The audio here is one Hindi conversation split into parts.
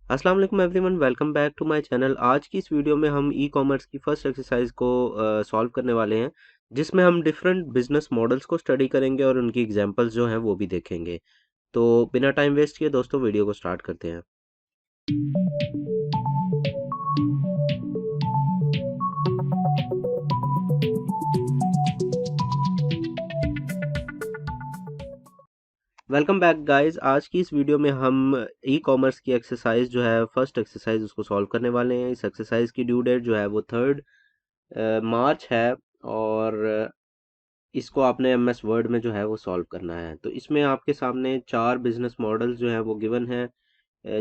अस्सलाम वालेकुम everyone, welcome back to my channel. आज की इस वीडियो में हम ई कॉमर्स की फर्स्ट एक्सरसाइज को सॉल्व करने वाले हैं, जिसमें हम डिफरेंट बिजनेस मॉडल्स को स्टडी करेंगे और उनकी एग्जांपल्स जो हैं वो भी देखेंगे। तो बिना टाइम वेस्ट किए दोस्तों वीडियो को स्टार्ट करते हैं। Welcome back guys. आज की इस वीडियो में हम ई कॉमर्स की एक्सरसाइज जो है फर्स्ट एक्सरसाइज उसको सॉल्व करने वाले हैं। इस एक्सरसाइज की ड्यू डेट जो है वो 3 मार्च है और इसको आपने एमएस वर्ड में जो है वो सॉल्व करना है। तो इसमें आपके सामने 4 बिजनेस मॉडल्स जो हैं वो गिवन है,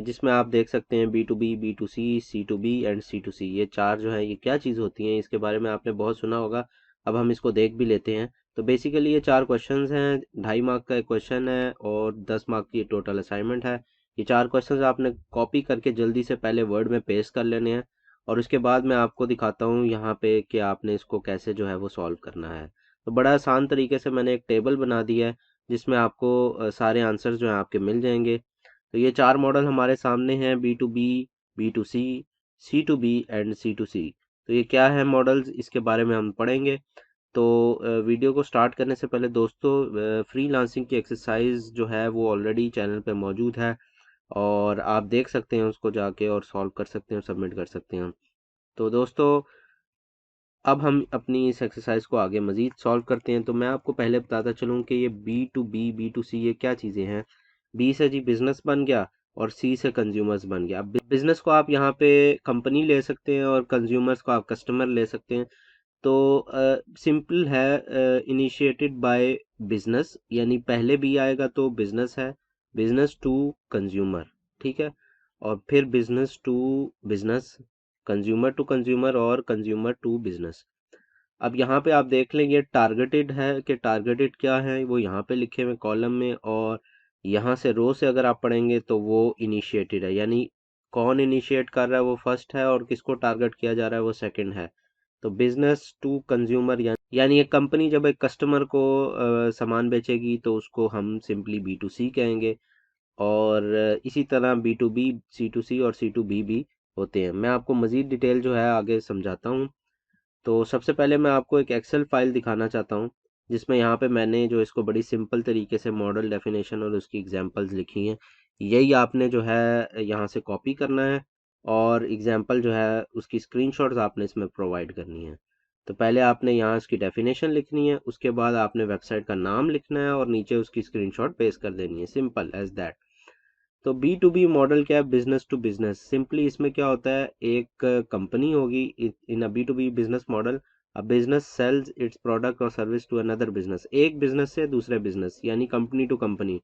जिसमें आप देख सकते हैं B to B, B to C, C to B and C to C. ये 4 जो है ये क्या चीज़ होती हैं इसके बारे में आपने बहुत सुना होगा। अब हम इसको देख भी लेते हैं। तो बेसिकली ये 4 क्वेश्चंस हैं, 2.5 मार्क का एक क्वेश्चन है और 10 मार्क की टोटल असाइनमेंट है। ये 4 क्वेश्चंस आपने कॉपी करके जल्दी से पहले वर्ड में पेस्ट कर लेने हैं और उसके बाद मैं आपको दिखाता हूँ यहाँ पे कि आपने इसको कैसे जो है वो सॉल्व करना है। तो बड़ा आसान तरीके से मैंने एक टेबल बना दिया है जिसमें आपको सारे आंसर जो हैं आपके मिल जाएंगे। तो ये 4 मॉडल हमारे सामने हैं, B to B to C to B and C to C. तो ये क्या है मॉडल्स, इसके बारे में हम पढ़ेंगे। तो वीडियो को स्टार्ट करने से पहले दोस्तों, फ्रीलांसिंग की एक्सरसाइज जो है वो ऑलरेडी चैनल पे मौजूद है और आप देख सकते हैं उसको जाके और सॉल्व कर सकते हैं और सबमिट कर सकते हैं। तो दोस्तों अब हम अपनी इस एक्सरसाइज को आगे मजीद सॉल्व करते हैं। तो मैं आपको पहले बताता चलूँ कि ये बी टू सी ये क्या चीज़ें हैं। बी से जी बिजनेस बन गया और सी से कंज्यूमर्स बन गया। अब बिजनेस को आप यहाँ पे कंपनी ले सकते हैं और कंज्यूमर्स को आप कस्टमर ले सकते हैं। तो सिंपल है, इनिशिएटेड बाय बिजनेस, यानी पहले बी आएगा तो बिजनेस है, बिजनेस टू कंज्यूमर, ठीक है। और फिर बिजनेस टू बिजनेस, कंज्यूमर और कंज्यूमर टू बिजनेस। अब यहाँ पे आप देख लेंगे टारगेटेड है कि टारगेटेड क्या है वो यहाँ पे लिखे हुए कॉलम में, और यहाँ से रो से अगर आप पढ़ेंगे तो वो इनिशिएटेड है, यानी कौन इनिशिएट कर रहा है वो फर्स्ट है और किसको टारगेट किया जा रहा है वो सेकंड है। तो बिजनेस टू कंज्यूमर यानी एक कंपनी जब एक कस्टमर को सामान बेचेगी तो उसको हम सिंपली बी टू सी कहेंगे। और इसी तरह B to B, C to C और सी टू बी भी होते हैं। मैं आपको मज़ीद डिटेल जो है आगे समझाता हूँ। तो सबसे पहले मैं आपको एक एक्सेल फाइल दिखाना चाहता हूँ जिसमें यहाँ पे मैंने जो इसको बड़ी सिंपल तरीके से मॉडल डेफिनेशन और उसकी एग्जांपल्स लिखी हैं। यही आपने जो है यहाँ से कॉपी करना है और एग्जांपल जो है उसकी स्क्रीनशॉट्स आपने इसमें प्रोवाइड करनी है। तो पहले आपने यहाँ उसकी डेफिनेशन लिखनी है, उसके बाद आपने वेबसाइट का नाम लिखना है और नीचे उसकी स्क्रीनशॉट पेस्ट कर देनी है, सिंपल एज दैट। तो बी टू बी मॉडल क्या है, बिजनेस टू बिजनेस। सिंपली इसमें क्या होता है, एक कंपनी होगी in a B to B business model. A business sells its product और सर्विस टू अनदर बिजनेस, एक बिजनेस से दूसरे बिजनेस, यानी कंपनी टू कंपनी।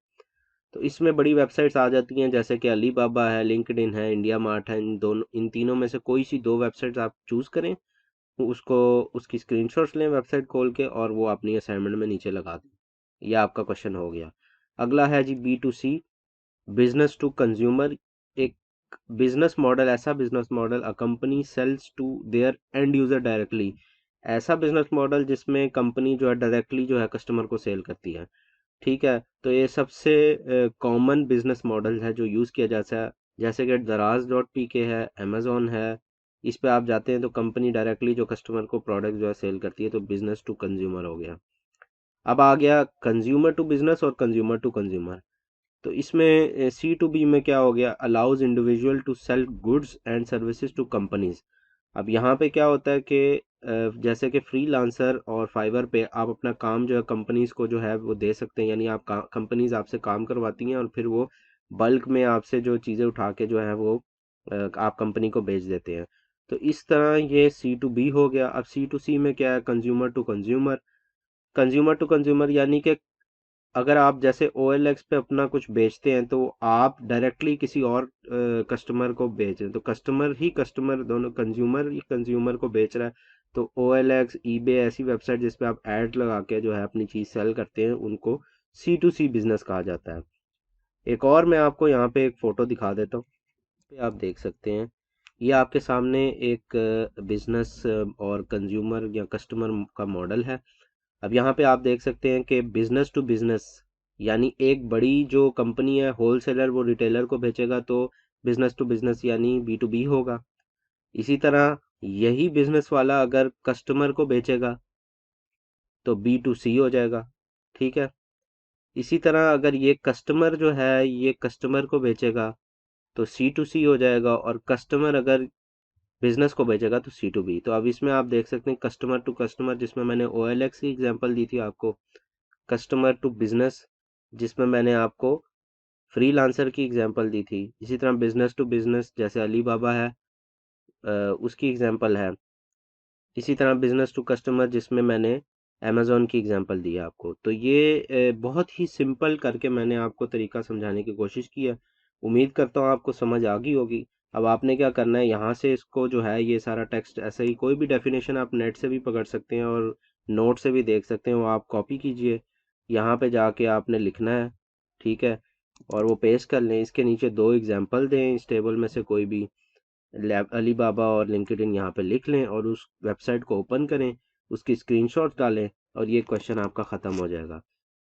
तो इसमें बड़ी वेबसाइट्स आ जाती हैं जैसे कि अलीबाबा है, लिंक्डइन है, इंडिया मार्ट है। इन तीनों में से कोई सी 2 वेबसाइट्स आप चूज करें, उसको उसकी स्क्रीनशॉट्स लें वेबसाइट खोल के और वो अपनी असाइनमेंट में नीचे लगा दें। ये आपका क्वेश्चन हो गया। अगला है जी B to C, business to consumer. एक बिजनेस मॉडल, ऐसा business model a company sells to their end user directly. ऐसा बिजनेस मॉडल जिसमें कंपनी जो है डायरेक्टली जो है कस्टमर को सेल करती है, ठीक है। तो ये सबसे कॉमन बिजनेस मॉडल है जो यूज़ किया जाता है, जैसे कि दराज डॉट पी के है, अमेजोन है। इस पे आप जाते हैं तो कंपनी डायरेक्टली जो कस्टमर को प्रोडक्ट जो है सेल करती है, तो बिजनेस टू कंज्यूमर हो गया। अब आ गया कंज्यूमर टू बिजनेस और कंज्यूमर टू कंज्यूमर। तो इसमें सी टू बी में क्या हो गया, allows individual to sell goods and services to companies. अब यहाँ पे क्या होता है कि जैसे कि फ्रीलांसर और फाइवर पे आप अपना काम जो है कंपनीज को जो है वो दे सकते हैं, यानी आप कंपनीज आपसे काम करवाती हैं और फिर वो बल्क में आपसे जो चीज़ें उठा के जो है वो आप कंपनी को बेच देते हैं। तो इस तरह ये सी टू बी हो गया। अब सी टू सी में क्या है, consumer to consumer. Consumer to consumer यानी कि अगर आप जैसे OLX पे अपना कुछ बेचते हैं तो आप डायरेक्टली किसी और कस्टमर को बेच रहे हैं, तो कस्टमर ही कस्टमर, दोनों कंज्यूमर ही कंज्यूमर को बेच रहा है। तो OLX, eBay ऐसी वेबसाइट जिस पे आप ऐड लगा के जो है अपनी चीज़ सेल करते हैं उनको सी टू सी बिजनेस कहा जाता है। एक और मैं आपको यहाँ पे एक फ़ोटो दिखा देता हूँ, पे आप देख सकते हैं। ये आपके सामने एक बिजनेस और कंज्यूमर या कस्टमर का मॉडल है। अब यहाँ पे आप देख सकते हैं कि बिजनेस टू बिजनेस, यानी एक बड़ी जो कंपनी है होलसेलर वो रिटेलर को बेचेगा, तो बिजनेस टू बिजनेस यानी B2B होगा। इसी तरह यही बिजनेस वाला अगर कस्टमर को बेचेगा तो B2C हो जाएगा। ठीक है। इसी तरह अगर ये कस्टमर जो है ये कस्टमर को बेचेगा तो C2C हो जाएगा, और कस्टमर अगर बिजनेस को बेचेगा तो C2B। तो अब इसमें आप देख सकते हैं कस्टमर टू कस्टमर जिसमें मैंने OLX की एग्जांपल दी थी आपको, कस्टमर टू बिजनेस जिसमें मैंने आपको फ्रीलांसर की एग्जांपल दी थी, इसी तरह बिजनेस टू बिजनेस जैसे अली बाबा है उसकी एग्जांपल है, इसी तरह बिजनेस टू कस्टमर जिसमें मैंने अमेजोन की एग्जांपल दी है आपको। तो ये बहुत ही सिंपल करके मैंने आपको तरीका समझाने की कोशिश की है। उम्मीद करता हूँ आपको समझ आ गई होगी। अब आपने क्या करना है, यहाँ से इसको जो है ये सारा टेक्स्ट ऐसे ही कोई भी डेफिनेशन आप नेट से भी पकड़ सकते हैं और नोट से भी देख सकते हैं, वो आप कॉपी कीजिए, यहाँ पे जाके आपने लिखना है। ठीक है। और वो पेस्ट कर लें, इसके नीचे दो एग्जाम्पल दें इस टेबल में से कोई भी, अली बाबा और लिंक्डइन यहाँ पे लिख लें और उस वेबसाइट को ओपन करें, उसकी स्क्रीनशॉट डालें और ये क्वेश्चन आपका ख़त्म हो जाएगा।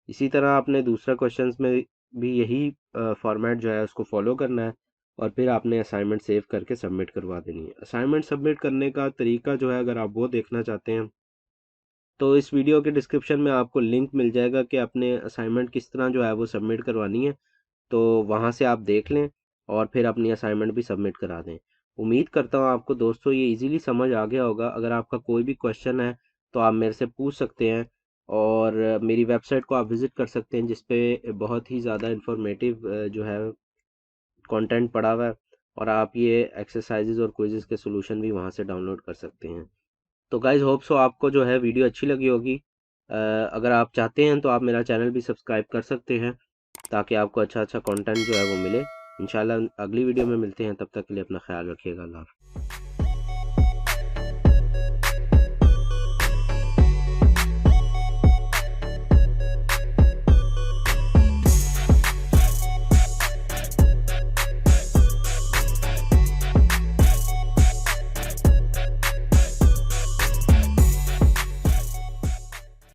इसी तरह आपने दूसरा क्वेश्चंस में भी यही फॉर्मेट जो है उसको फॉलो करना है, और फिर आपने असाइनमेंट सेव करके सबमिट करवा देनी है। असाइनमेंट सबमिट करने का तरीका जो है अगर आप वो देखना चाहते हैं तो इस वीडियो के डिस्क्रिप्शन में आपको लिंक मिल जाएगा कि आपने असाइनमेंट किस तरह जो है वो सबमिट करवानी है। तो वहाँ से आप देख लें और फिर अपनी असाइनमेंट भी सबमिट करा दें। उम्मीद करता हूँ आपको दोस्तों ये इजीली समझ आ गया होगा। अगर आपका कोई भी क्वेश्चन है तो आप मेरे से पूछ सकते हैं, और मेरी वेबसाइट को आप विज़िट कर सकते हैं जिस पे बहुत ही ज़्यादा इंफॉर्मेटिव जो है कंटेंट पड़ा हुआ है, और आप ये एक्सरसाइजेज और क्विज़ेस के सॉल्यूशन भी वहाँ से डाउनलोड कर सकते हैं। तो गाइज होप सो आपको जो है वीडियो अच्छी लगी होगी। अगर आप चाहते हैं तो आप मेरा चैनल भी सब्सक्राइब कर सकते हैं ताकि आपको अच्छा अच्छा कंटेंट जो है वो मिले। इंशाल्लाह अगली वीडियो में मिलते हैं, तब तक के लिए अपना ख्याल रखिएगा। अल्लाह हाफ़िज़।